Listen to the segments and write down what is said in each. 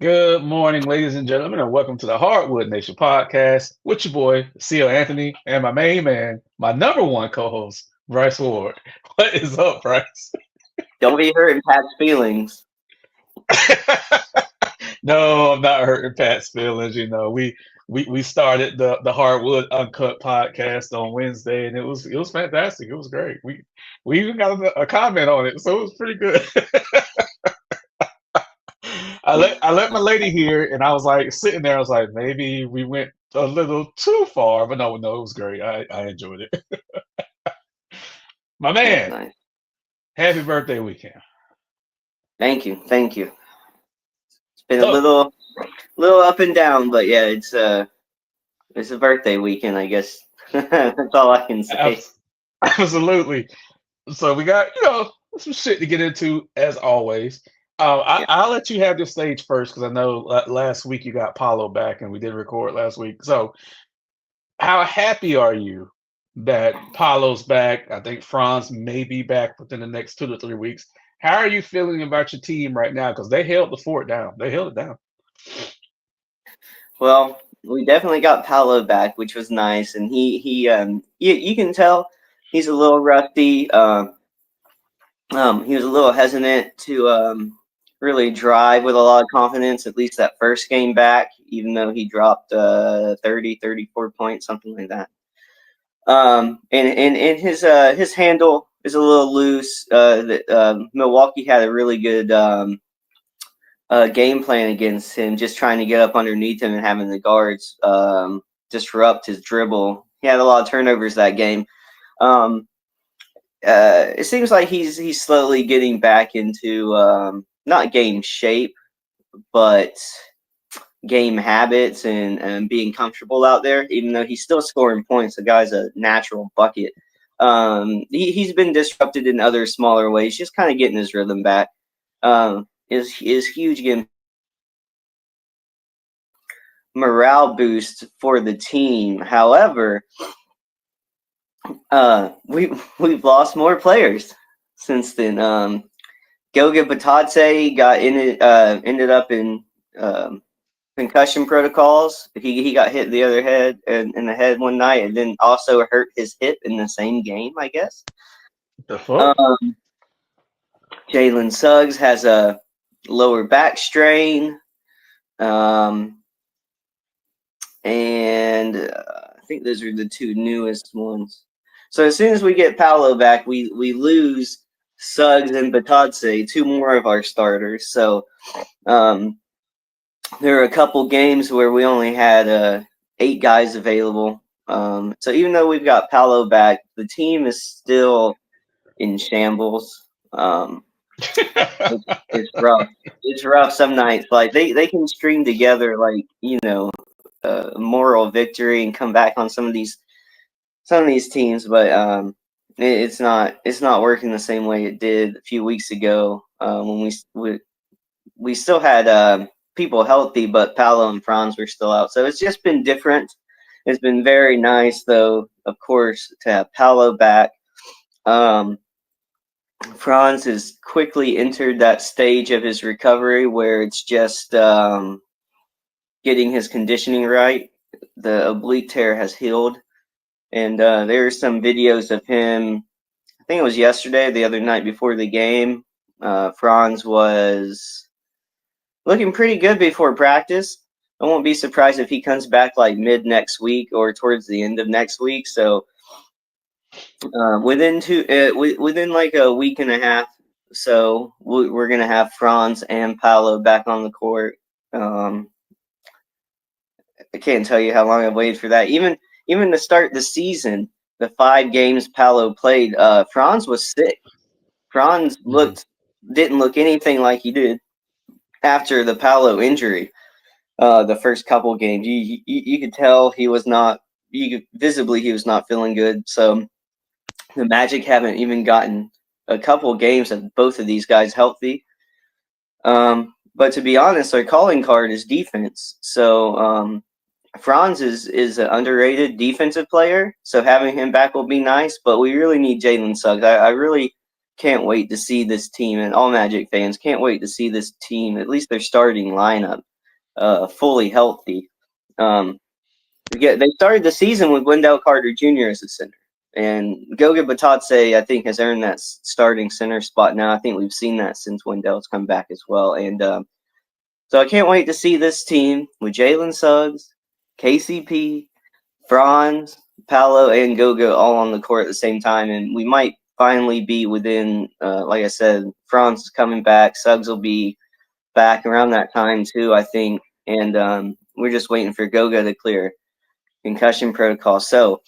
Good morning, ladies and gentlemen, and welcome to the Hardwood Nation podcast with your boy, CEO Anthony, and my main man, my number one co-host, Bryce Ward. What is up, Bryce? Don't be hurting Pat's feelings. No, I'm not hurting Pat's feelings. We started the Hardwood Uncut podcast on Wednesday, and it was fantastic. It was great. We even got a comment on it, so it was pretty good. I let my lady hear it, and I was like sitting there. I was like, maybe we went a little too far, but no, it was great. I enjoyed it. My That's man, nice. happy birthday weekend. Thank you. It's been a So, little up and down, but yeah, it's a birthday weekend, I guess. That's all I can say. abs- absolutely. So we got some shit to get into as always. Yeah. I'll let you have the stage first because I know last week you got Paolo back and we did record last week. So how happy are you that Paulo's back? I think Franz may be back within the next 2 to 3 weeks. How are you feeling about your team right now? Because they held the fort down. They held it down. Well, we definitely got Paolo back, which was nice, and you can tell he's a little rusty. He was a little hesitant to really drive with a lot of confidence, at least that first game back, even though he dropped 30, 34 points, something like that. And his handle is a little loose. Milwaukee had a really good game plan against him, just trying to get up underneath him and having the guards disrupt his dribble. He had a lot of turnovers that game. Um, it seems like he's slowly getting back into not game shape, but game habits and being comfortable out there, even though he's still scoring points. The guy's a natural bucket. He's been disrupted in other smaller ways, just kind of getting his rhythm back. Is huge again. Morale boost for the team. However, we've lost more players since then. Goga Batadze ended up in concussion protocols. He got hit the other head in the head one night, and then also hurt his hip in the same game, I guess. The fuck? Um, Jalen Suggs has a lower back strain, um, and I think those are the two newest ones. So as soon as we get Paolo back, we lose Suggs and Batadze, two more of our starters. So um, there are a couple games where we only had 8 guys available. So even though we've got Paolo back, the team is still in shambles. It's rough. It's rough some nights. Like they can string together like a moral victory and come back on some of these teams, but it's not working the same way it did a few weeks ago when we still had people healthy, but Paolo and Franz were still out. So it's just been different. It's been very nice, though, of course, to have Paolo back. Franz has quickly entered that stage of his recovery where it's just getting his conditioning right. The oblique tear has healed. And there are some videos of him. I think it was yesterday, the other night before the game. Franz was looking pretty good before practice. I won't be surprised if he comes back like mid next week or towards the end of next week. So within like a week and a half, so we're gonna have Franz and Paolo back on the court. I can't tell you how long I've waited for that. Even to start the season, the 5 games Paolo played, Franz was sick. Franz Mhm. didn't look anything like he did after the Paolo injury. The first couple games, you could tell he was not. Visibly he was not feeling good. So the Magic haven't even gotten a couple games of both of these guys healthy. But to be honest, our calling card is defense. So Franz is an underrated defensive player, so having him back will be nice, but we really need Jalen Suggs. I really can't wait to see this team, and all Magic fans can't wait to see this team, at least their starting lineup, fully healthy. They started the season with Wendell Carter Jr. as a center, and Goga Batadze, I think, has earned that starting center spot now. I think we've seen that since Wendell's come back as well, and so I can't wait to see this team with Jalen Suggs, KCP, Franz, Paolo, and Goga all on the court at the same time, and we might finally be within, like I said, Franz is coming back, Suggs will be back around that time too, I think, and we're just waiting for Goga to clear concussion protocol. So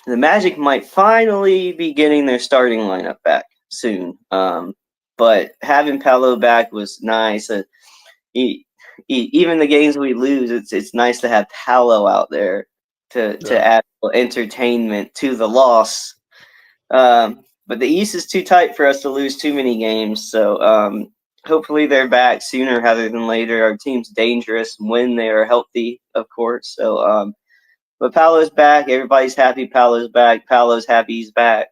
the Magic might finally be getting their starting lineup back soon. But having Paolo back was nice. Even the games we lose, it's nice to have Paolo out there to add entertainment to the loss. But the East is too tight for us to lose too many games. So hopefully they're back sooner rather than later. Our team's dangerous when they are healthy, of course. So, but Paolo's back. Everybody's happy Paolo's back. Paolo's happy he's back.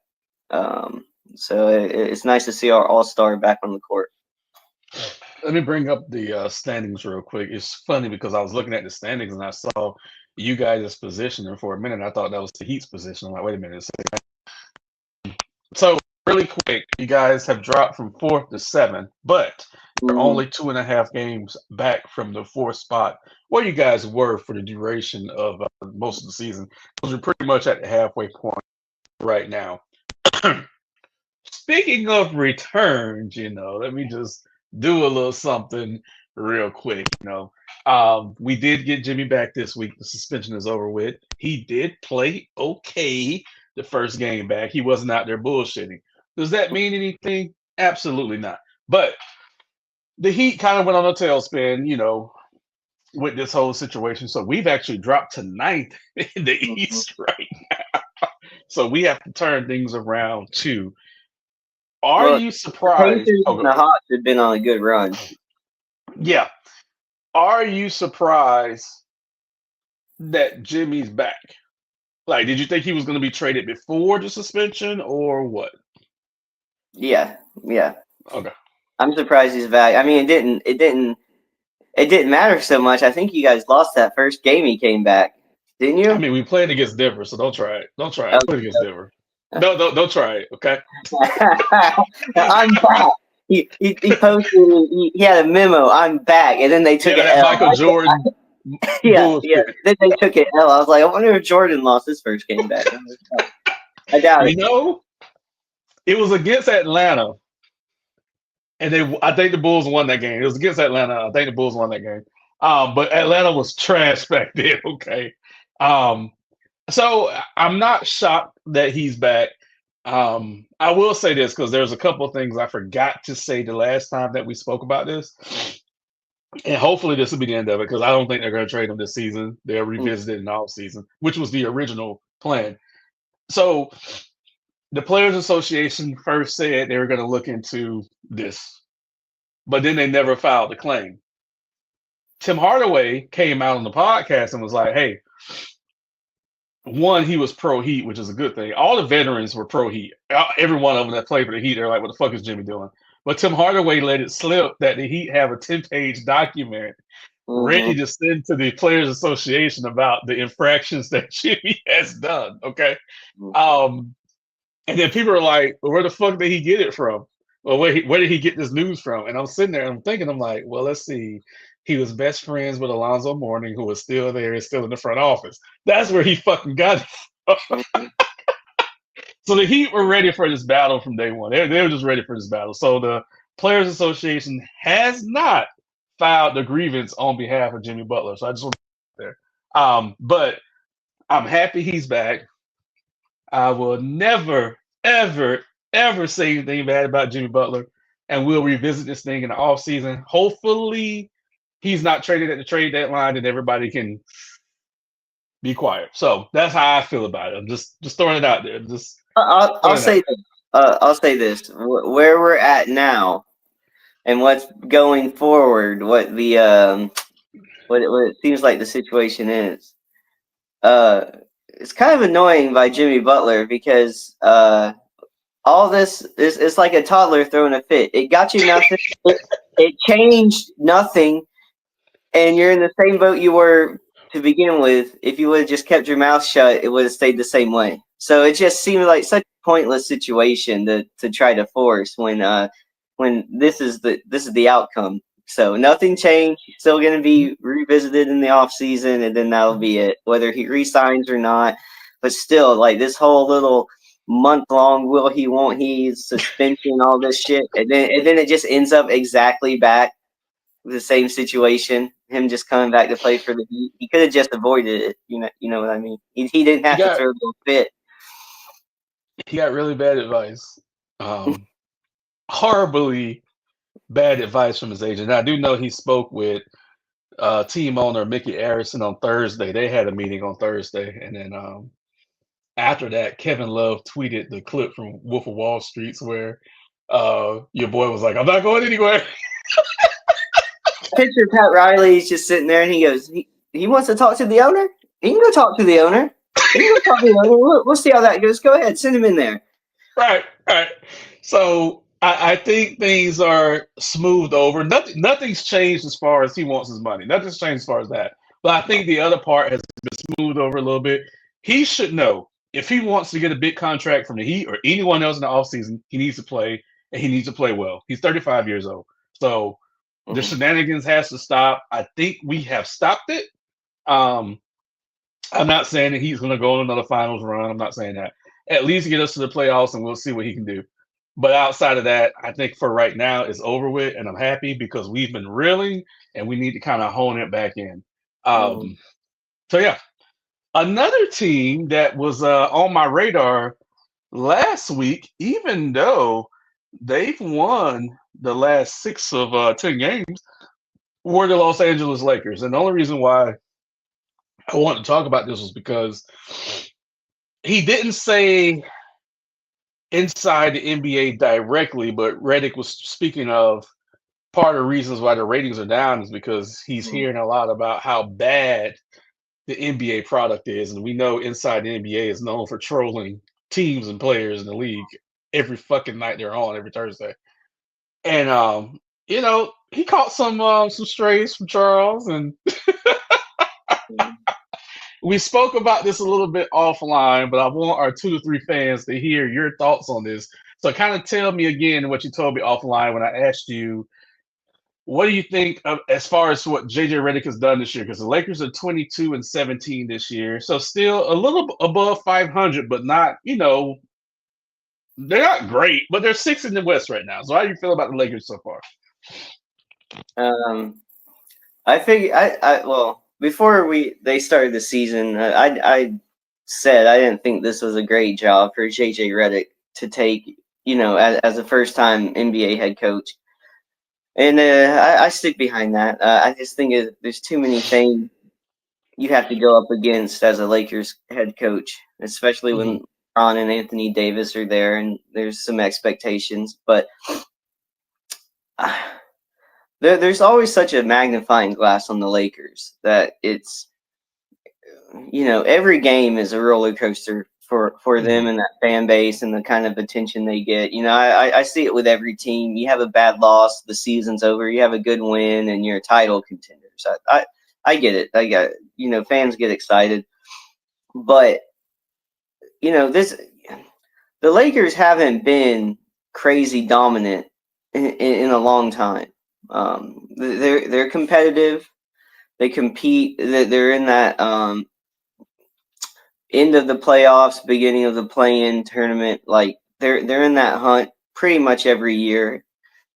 So it's nice to see our all-star back on the court. Let me bring up the standings real quick. It's funny because I was looking at the standings and I saw you guys' position, and for a minute I thought that was the Heat's position. I'm like, wait a minute. So really quick, you guys have dropped from 4th to 7th, but you're only 2.5 games back from the 4th spot where you guys were for the duration of most of the season. Because you're pretty much at the halfway point right now. Speaking of returns, let me just do a little something real quick. We did get Jimmy back this week. The suspension is over with. He did play okay the first game back. He wasn't out there bullshitting. Does that mean anything? Absolutely not. But the Heat kind of went on a tailspin, with this whole situation. So we've actually dropped to 9th in the East right now. So we have to turn things around too. Are you surprised? The Hawks have been on a good run. Yeah. Are you surprised that Jimmy's back? Like, did you think he was going to be traded before the suspension or what? Yeah. Okay. I'm surprised he's back. I mean, it didn't matter so much. I think you guys lost that first game he came back, didn't you? I mean, we played against Denver, so don't try it. Don't try it. Play against Denver. No, don't try it. Okay. I'm back. He posted. He had a memo. I'm back, and then they took it. Michael Jordan. Yeah. Then they took it. I was like, I wonder if Jordan lost his first game back. I doubt it. It was against Atlanta, and I think the Bulls won that game. It was against Atlanta. I think the Bulls won that game. But Atlanta was trash back then. Okay. So I'm not shocked that he's back. I will say this because there's a couple of things I forgot to say the last time that we spoke about this. And hopefully this will be the end of it because I don't think they're going to trade him this season. They'll revisit it in the offseason, which was the original plan. So the Players Association first said they were going to look into this, but then they never filed the claim. Tim Hardaway came out on the podcast and was like, hey, one, he was pro-Heat, which is a good thing. All the veterans were pro-Heat. Every one of them that played for the Heat, they're like, what the fuck is Jimmy doing? But Tim Hardaway let it slip that the Heat have a 10-page document ready to send to the Players Association about the infractions that Jimmy has done, okay? And then people are like, well, where the fuck did he get it from? Well, where did he get this news from? And I'm sitting there and I'm thinking, I'm like, well, let's see. He was best friends with Alonzo Mourning, who was still there and still in the front office. That's where he fucking got it from. So the Heat were ready for this battle from day one. They were just ready for this battle. So the Players Association has not filed the grievance on behalf of Jimmy Butler. So I just want to put there. But I'm happy he's back. I will never, ever, ever say anything bad about Jimmy Butler. And we'll revisit this thing in the offseason. Hopefully he's not traded at the trade deadline and everybody can be quiet. So that's how I feel about it. I'm just throwing it out there. I'll say this. I'll say this. Where we're at now and what's going forward, what it seems like the situation is. It's kind of annoying by Jimmy Butler because all this is it's like a toddler throwing a fit. It got you nothing. It changed nothing. and you're in the same boat you were to begin with. If you would have just kept your mouth shut, it would have stayed the same way. So it just seemed like such a pointless situation to try to force when this is the outcome. So nothing changed. Still going to be revisited in the off season, and then that'll be it, whether he resigns or not. But still, like this whole little month-long will he, won't he suspension, all this shit, and then it just ends up exactly back the same situation. Him just coming back to play for the Heat. He could have just avoided it. You know what I mean. He didn't He have to got throw the fit. he got really bad advice. Horribly bad advice from his agent. Now, I do know he spoke with team owner Mickey Arison on Thursday. They had a meeting on Thursday, and then after that, Kevin Love tweeted the clip from Wolf of Wall Street where your boy was like, "I'm not going anywhere." Picture Pat Riley's just sitting there, and he goes, he wants to talk to the owner. He can go talk to the owner. He can go talk to the owner. We'll see how that goes. Go ahead, send him in there. Right. So I think things are smoothed over. Nothing's changed as far as he wants his money. Nothing's changed as far as that. But I think the other part has been smoothed over a little bit. He should know if he wants to get a big contract from the Heat or anyone else in the offseason, he needs to play, and he needs to play well. He's 35 years old. So the shenanigans has to stop. I think we have stopped it. I'm not saying that he's going to go on another finals run. I'm not saying that. At least get us to the playoffs, and we'll see what he can do. But outside of that, I think for right now, it's over with, and I'm happy because we've been reeling, and we need to kind of hone it back in. So, yeah. Another team that was on my radar last week, even though they've won the last 6 of 10 games, were the Los Angeles Lakers. And the only reason why I wanted to talk about this was because he didn't say inside the NBA directly, but Reddick was speaking of part of the reasons why the ratings are down is because he's hearing a lot about how bad the NBA product is. And we know inside the NBA is known for trolling teams and players in the league every fucking night they're on every Thursday. And he caught some strays from Charles, and we spoke about this a little bit offline, but I want our 2 to 3 fans to hear your thoughts on this. So kind of tell me again what you told me offline when I asked you, what do you think of as far as what JJ Redick has done this year? Because the Lakers are 22-17 this year, so still a little above 500, but not, they're not great, but they're 6th in the West right now. So how do you feel about the Lakers so far? I think before they started the season, I said I didn't think this was a great job for JJ Redick to take, as a first-time NBA head coach. And I stick behind that. I just think there's too many things you have to go up against as a Lakers head coach, especially when Ron and Anthony Davis are there, and there's some expectations. But there's always such a magnifying glass on the Lakers that it's, every game is a roller coaster for them and that fan base and the kind of attention they get. I see it with every team. You have a bad loss, the season's over. You have a good win, and you're title contenders. I get it. I got fans get excited, but the Lakers haven't been crazy dominant in a long time. They're competitive. They compete. They're in that end of the playoffs, beginning of the play-in tournament. Like they're in that hunt pretty much every year.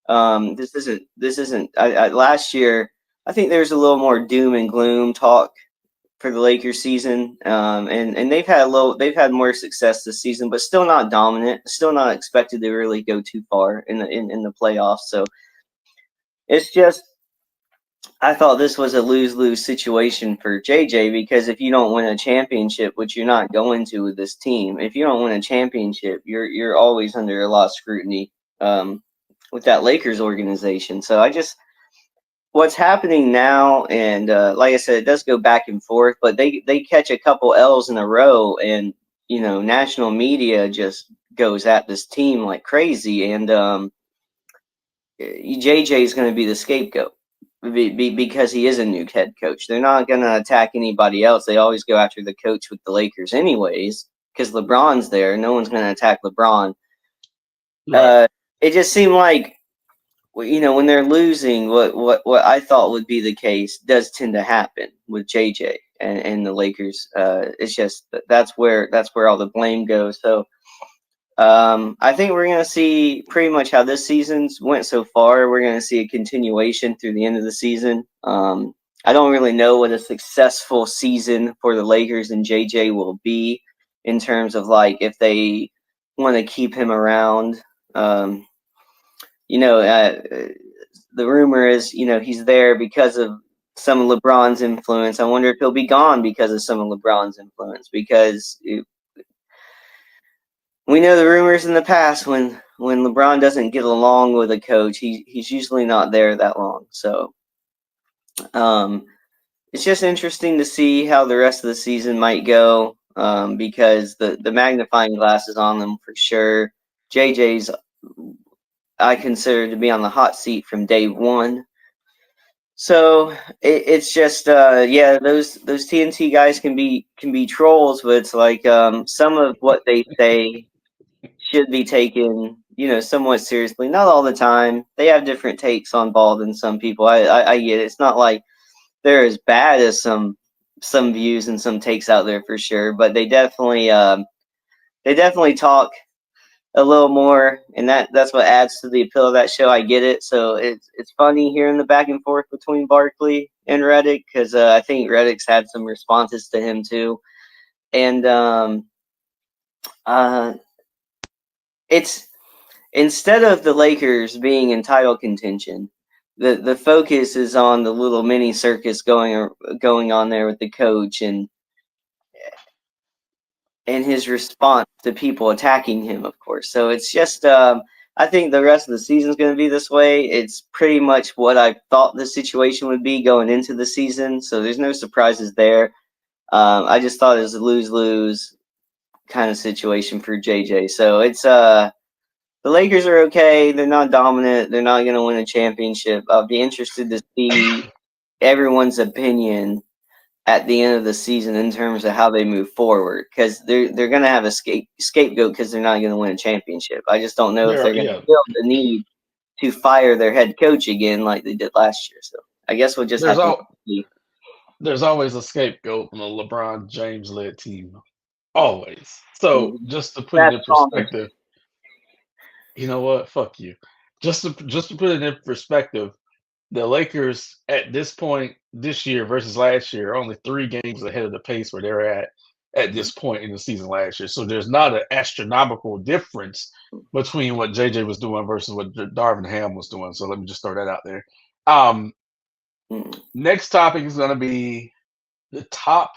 This isn't. Last year, I think there's a little more doom and gloom talk for the Lakers season, and they've had more success this season, but still not dominant. Still not expected to really go too far in the playoffs. So it's just, I thought this was a lose-lose situation for JJ, because if you don't win a championship, which you're not going to with this team, if you don't win a championship, you're always under a lot of scrutiny with that Lakers organization. So what's happening now, and like I said, it does go back and forth, but they catch a couple L's in a row, and national media just goes at this team like crazy, and JJ is going to be the scapegoat. because he is a new head coach. They're not going to attack anybody else. They always go after the coach with the Lakers, anyways, because LeBron's there. No one's going to attack LeBron. Right. It just seemed like, when they're losing, what I thought would be the case does tend to happen with JJ and the Lakers. It's just that's where all the blame goes. So I think we're going to see pretty much how this season's went so far. We're going to see a continuation through the end of the season. I don't really know what a successful season for the Lakers and JJ will be in terms of like if they want to keep him around. The rumor is, he's there because of some of LeBron's influence. I wonder if he'll be gone because of some of LeBron's influence, because we know the rumors in the past when LeBron doesn't get along with a coach, he's usually not there that long. So it's just interesting to see how the rest of the season might go, because the magnifying glass is on them for sure. JJ's I consider to be on the hot seat from day one. So it's just those TNT guys can be trolls, but it's like some of what they say should be taken somewhat seriously. Not all the time. They have different takes on ball than some people. I get it. It's not like they're as bad as some views and some takes out there for sure, but they definitely talk a little more, and that's what adds to the appeal of that show. I get it. So it's funny hearing the back and forth between Barkley and Reddick, because I think Reddick's had some responses to him too, and it's instead of the Lakers being in title contention, the focus is on the little mini circus going on there with the coach and his response to people attacking him, of course. So it's just, I think the rest of the season is going to be this way. It's pretty much what I thought the situation would be going into the season. So there's no surprises there. I just thought it was a lose-lose kind of situation for JJ. So it's, the Lakers are okay. They're not dominant. They're not going to win a championship. I'll be interested to see everyone's opinion at the end of the season in terms of how they move forward, because they're going to have a scapegoat because they're not going to win a championship. I just don't know if they're going to feel the need to fire their head coach again like they did last year. So I guess we'll just have to see. There's always a scapegoat from a LeBron James led team, always. So just to put it in perspective, you know what? Fuck you. Just to put it in perspective, the Lakers at this point this year versus last year are only 3 games ahead of the pace where they're at this point in the season last year. So there's not an astronomical difference between what JJ was doing versus what Darvin Ham was doing. So let me just throw that out there. Next topic is going to be the top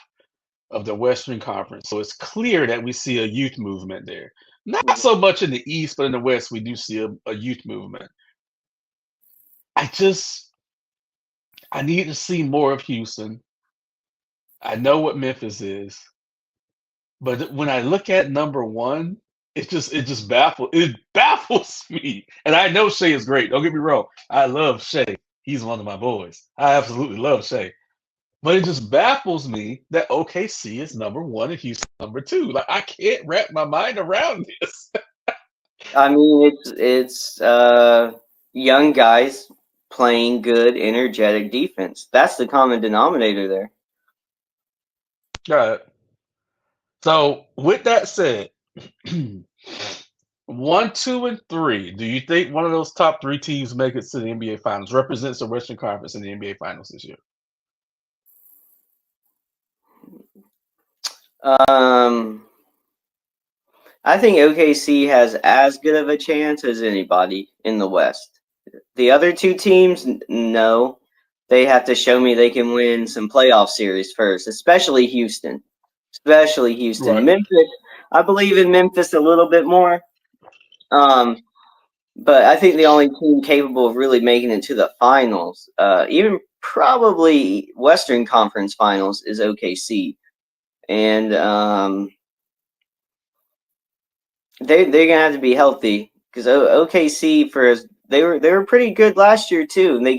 of the Western Conference. So it's clear that we see a youth movement there. Not so much in the East, but in the West, we do see a youth movement. I need to see more of Houston. I know what Memphis is, but when I look at number one, it just baffles me. And I know Shea is great. Don't get me wrong. I love Shea. He's one of my boys. I absolutely love Shea. But it just baffles me that OKC is number one and Houston number two. Like, I can't wrap my mind around this. I mean, it's young guys playing good, energetic defense. That's the common denominator there. All right. So with that said, 1, 2, and 3. Do you think one of those top 3 teams make it to the NBA Finals? Represents the Western Conference in the NBA Finals this year. I think OKC has as good of a chance as anybody in the West. The other 2 teams, no. They have to show me they can win some playoff series first, especially Houston. Right. Memphis, I believe in Memphis a little bit more. But I think the only team capable of really making it to the finals, even probably Western Conference Finals, is OKC. And they're gonna have to be healthy, because OKC they were pretty good last year too, and they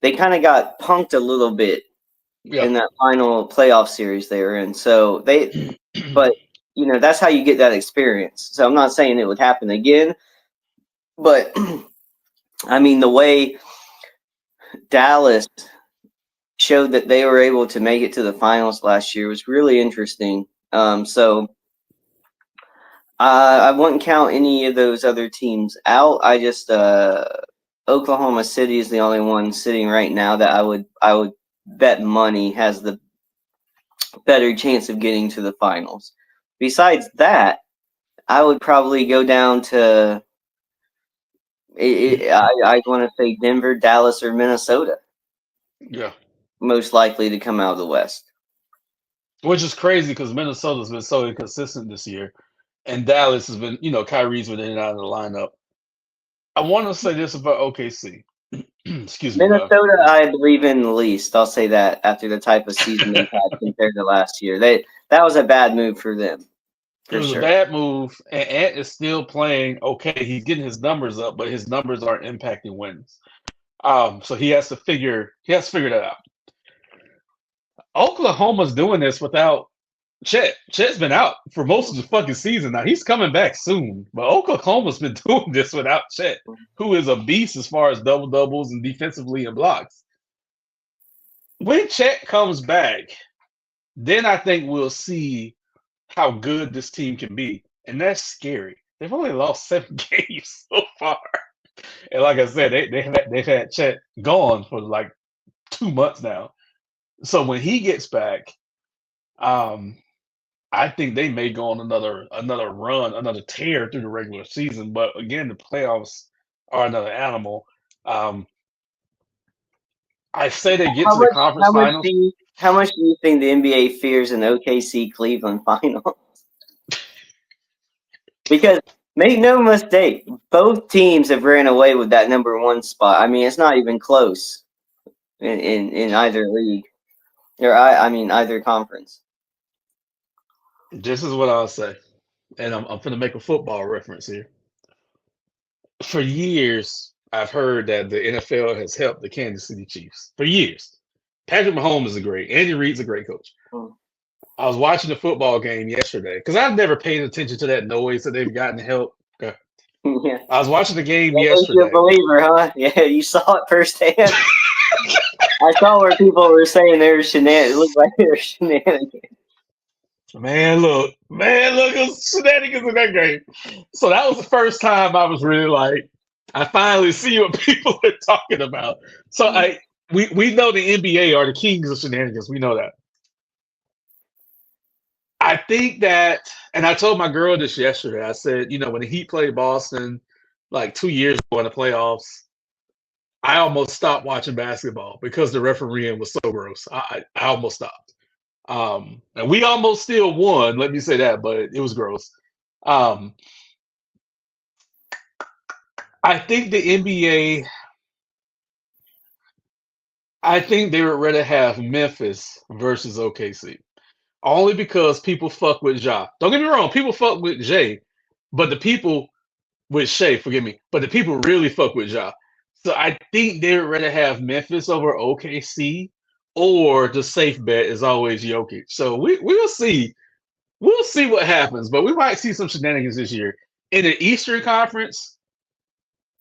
they kind of got punked a little bit in that final playoff series they were in. So but that's how you get that experience. So I'm not saying it would happen again, but I mean the way Dallas showed that they were able to make it to the finals last year was really interesting. So I wouldn't count any of those other teams out. I just Oklahoma City is the only one sitting right now that I would bet money has the better chance of getting to the finals. Besides that, I would probably go down to I want to say Denver, Dallas, or Minnesota. Yeah. Most likely to come out of the West. Which is crazy because Minnesota's been so inconsistent this year. And Dallas has been, Kyrie's been in and out of the lineup. I want to say this about OKC. Excuse me. Minnesota, I believe in the least. I'll say that after the type of season they've had compared to last year. That was a bad move for them. It was a bad move, and Ant is still playing okay. He's getting his numbers up, but his numbers aren't impacting wins. So he has to figure that out. Oklahoma's doing this without Chet. Chet's been out for most of the fucking season now. He's coming back soon, but Oklahoma's been doing this without Chet, who is a beast as far as double doubles and defensively and blocks. When Chet comes back, then I think we'll see how good this team can be, and that's scary. They've only lost 7 games so far, and like I said, they've had Chet gone for like 2 months now. So when he gets back, I think they may go on another run, another tear through the regular season. But again, the playoffs are another animal. I say they get to the conference finals. How much do you think the NBA fears an OKC Cleveland final? Because make no mistake, both teams have ran away with that number 1 spot. I mean, it's not even close in either league, or I mean either conference. This is what I'll say, and I'm going to make a football reference here. For years, I've heard that the NFL has helped the Kansas City Chiefs. For years. Patrick Mahomes is Andy Reid's a great coach. I was watching the football game yesterday because I've never paid attention to that noise that they've gotten help. Okay. Yeah. I was watching the game yesterday. You're a believer, huh? Yeah, you saw it firsthand. I saw where people were saying there were shenanigans. It looked like there were shenanigans. Man, look, it was shenanigans in that game. So that was the first time I was really like, I finally see what people are talking about. So we know the NBA are the kings of shenanigans. We know that. I think that, and I told my girl this yesterday. I said, when the Heat played Boston like 2 years ago in the playoffs, I almost stopped watching basketball because the refereeing was so gross. I almost stopped. And we almost still won, let me say that, but it was gross. I think the NBA, I think they would rather have Memphis versus OKC. Only because people fuck with Ja. Don't get me wrong, people fuck with Jay, but the people with Shay, forgive me, but the people really fuck with Ja. So I think they would rather have Memphis over OKC, or the safe bet is always Jokic. So we'll see. We'll see what happens, but we might see some shenanigans this year. In the Eastern Conference,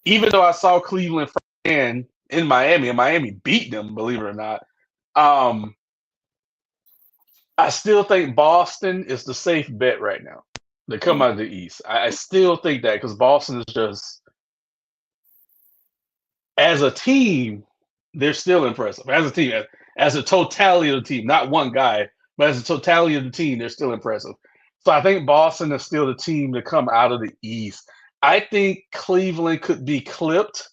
even though I saw Cleveland in Miami, and Miami beat them, believe it or not, I still think Boston is the safe bet right now. They come out of the East. I still think that because Boston is just, as a team, they're still impressive. As a team, as a totality of the team, not one guy, but as a totality of the team, they're still impressive. So I think Boston is still the team to come out of the East. I think Cleveland could be clipped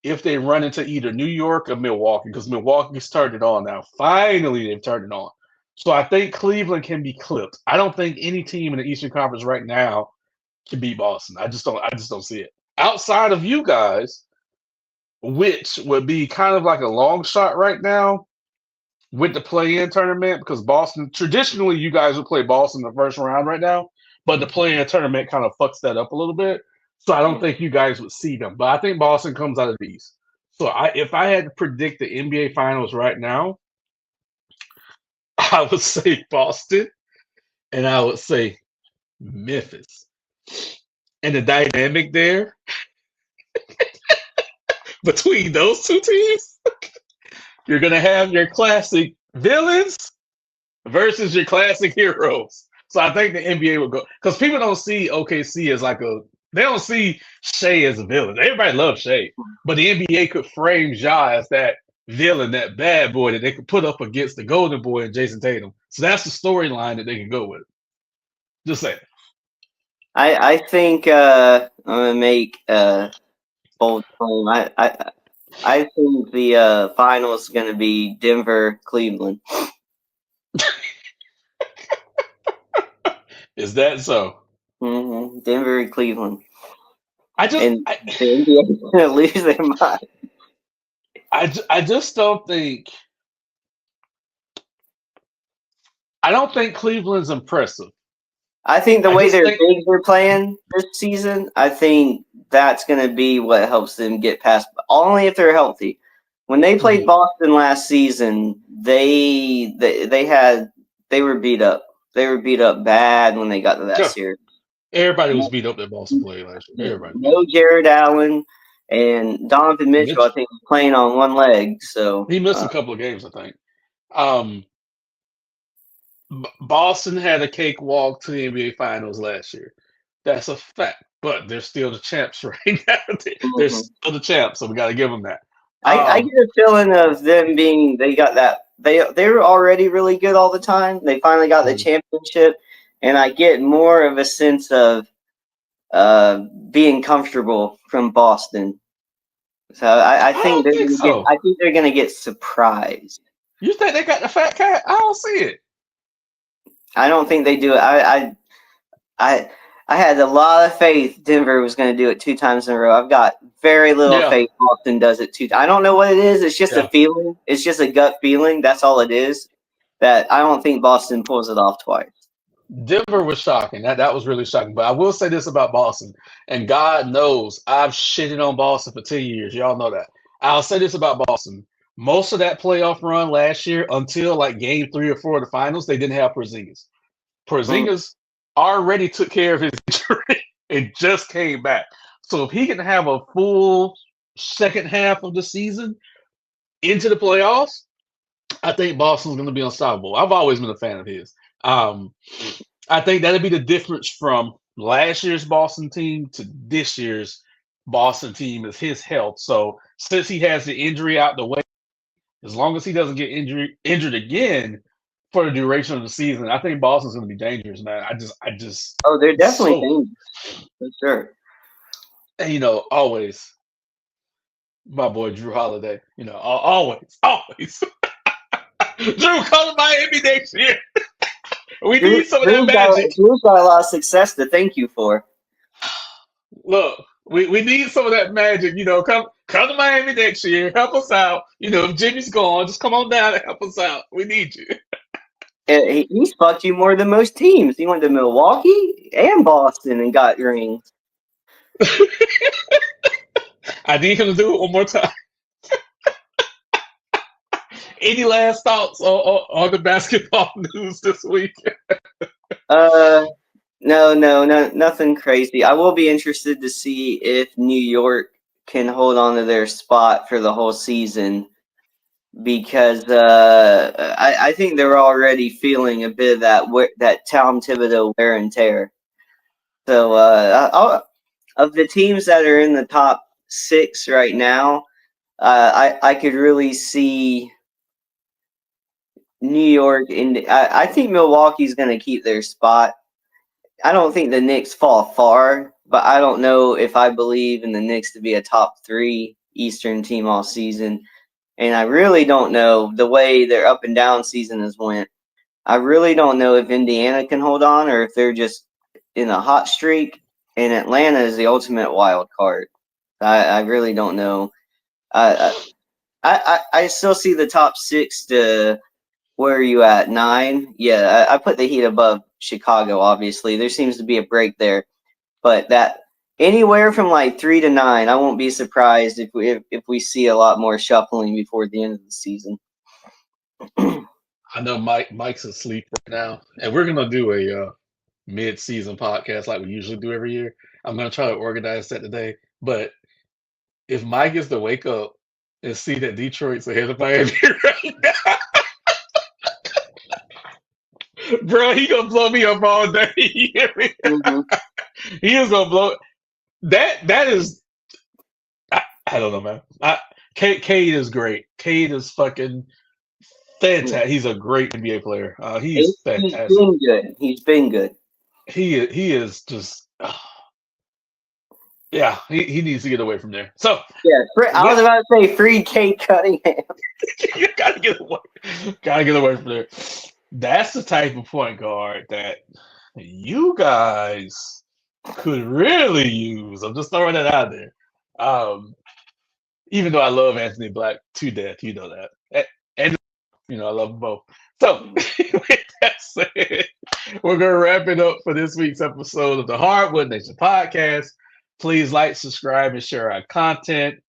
if they run into either New York or Milwaukee, because Milwaukee's turned it on now. Finally, they've turned it on. So I think Cleveland can be clipped. I don't think any team in the Eastern Conference right now can beat Boston. I just don't see it. Outside of you guys, which would be kind of like a long shot right now with the play-in tournament, because Boston, traditionally you guys would play Boston in the first round right now, but the play-in tournament kind of fucks that up a little bit. So I don't think you guys would see them. But I think Boston comes out of the East. So if I had to predict the NBA Finals right now, I would say Boston and I would say Memphis. And the dynamic there between those two teams, you're gonna have your classic villains versus your classic heroes. So I think the NBA would go because people don't see OKC as like they don't see Shea as a villain. Everybody loves Shea, but the NBA could frame Ja as that villain, that bad boy that they could put up against the Golden Boy and Jason Tatum. So that's the storyline that they can go with. Just saying. I think I'm gonna make a bold claim. I think the final is gonna be Denver Cleveland. Is that so? Denver and Cleveland, I just and the NBA is gonna lose their mind. I just don't think I don't think Cleveland's impressive. I think the I way just their think bigs are playing this season, I think that's going to be what helps them get past. Only if they're healthy. When they played Boston last season, they were beat up. They were beat up bad when they got to that yeah, series. everybody was beat up that Boston played last year. Everybody. No Jared Allen and Donovan Mitchell, I think, was playing on one leg. So He missed a couple of games, I think. Um, Boston had a cakewalk to the NBA Finals last year. That's a fact. But they're still the champs right now. They're still the champs, so we got to give them that. I get a feeling of them being they got that they were already really good all the time. They finally got the championship, and I get more of a sense of being comfortable from Boston. So I think they're think gonna so. I think they're gonna get surprised. You think they got the fat cat? I don't see it. I don't think they do it. I had a lot of faith Denver was going to do it 2 times in a row. I've got very little Yeah. faith Boston does it 2 times. I don't know what it is. It's just Yeah. a feeling. It's just a gut feeling. That's all it is. That I don't think Boston pulls it off twice. Denver was shocking. That was really shocking. But I will say this about Boston, and God knows I've shitted on Boston for 10 years. Y'all know that. I'll say this about Boston. Most of that playoff run last year, until like game 3 or 4 of the finals, they didn't have Porzingis. Porzingis already took care of his injury and just came back. So if he can have a full second half of the season into the playoffs, I think Boston's going to be unstoppable. I've always been a fan of his. I think that'll be the difference from last year's Boston team to this year's Boston team is his health. So since he has the injury out the way, as long as he doesn't get injured again for the duration of the season, I think Boston's going to be dangerous, man. I just. Oh, they're definitely dangerous for sure. And always my boy Drew Holiday. Always. Drew, come to Miami next year. We need some of that magic. Drew's got a lot of success to thank you for. Look, we need some of that magic. Come to Miami next year. Help us out. If Jimmy's gone, just come on down and help us out. We need you. He's fucked you more than most teams. He went to Milwaukee and Boston and got rings. I need him to do it one more time. Any last thoughts on the basketball news this week? No, nothing crazy. I will be interested to see if New York can hold on to their spot for the whole season, because I think they're already feeling a bit of that Tom Thibodeau wear and tear. So of the teams that are in the top 6 right now, I could really see New York. I think Milwaukee's going to keep their spot. I don't think the Knicks fall far, but I don't know if I believe in the Knicks to be a top 3 Eastern team all season. And I really don't know the way their up and down season has went. I really don't know if Indiana can hold on or if they're just in a hot streak. And Atlanta is the ultimate wild card. I really don't know. I still see the top 6 to where are you at 9? Yeah, I put the Heat above Chicago. Obviously, there seems to be a break there, but that Anywhere from like 3 to 9. I won't be surprised if we see a lot more shuffling before the end of the season. I know Mike's asleep right now, and we're gonna do a mid-season podcast like we usually do every year. I'm gonna try to organize that today, but if Mike is to wake up and see that Detroit's ahead of Miami right now, bro, he gonna blow me up all day. You hear me? Mm-hmm. He is gonna blow that. That is, I don't know, man. Cade is great. Cade is fucking fantastic. He's a great NBA player. He's He's fantastic. been good. He's been good. He is just. Yeah, he needs to get away from there. So Yeah, I was about to say free Kate Cunningham. you gotta get away. Gotta get away from there. That's the type of point guard that you guys could really use. I'm just throwing that out there. Even though I love Anthony Black to death, you know that. And I love them both. So with that said, we're gonna wrap it up for this week's episode of the Hardwood Nation podcast. Please like, subscribe, and share our content.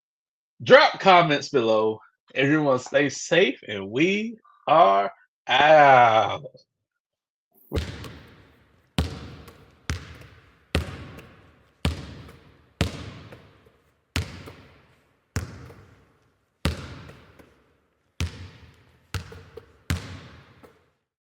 Drop comments below. Everyone stay safe, and we are out.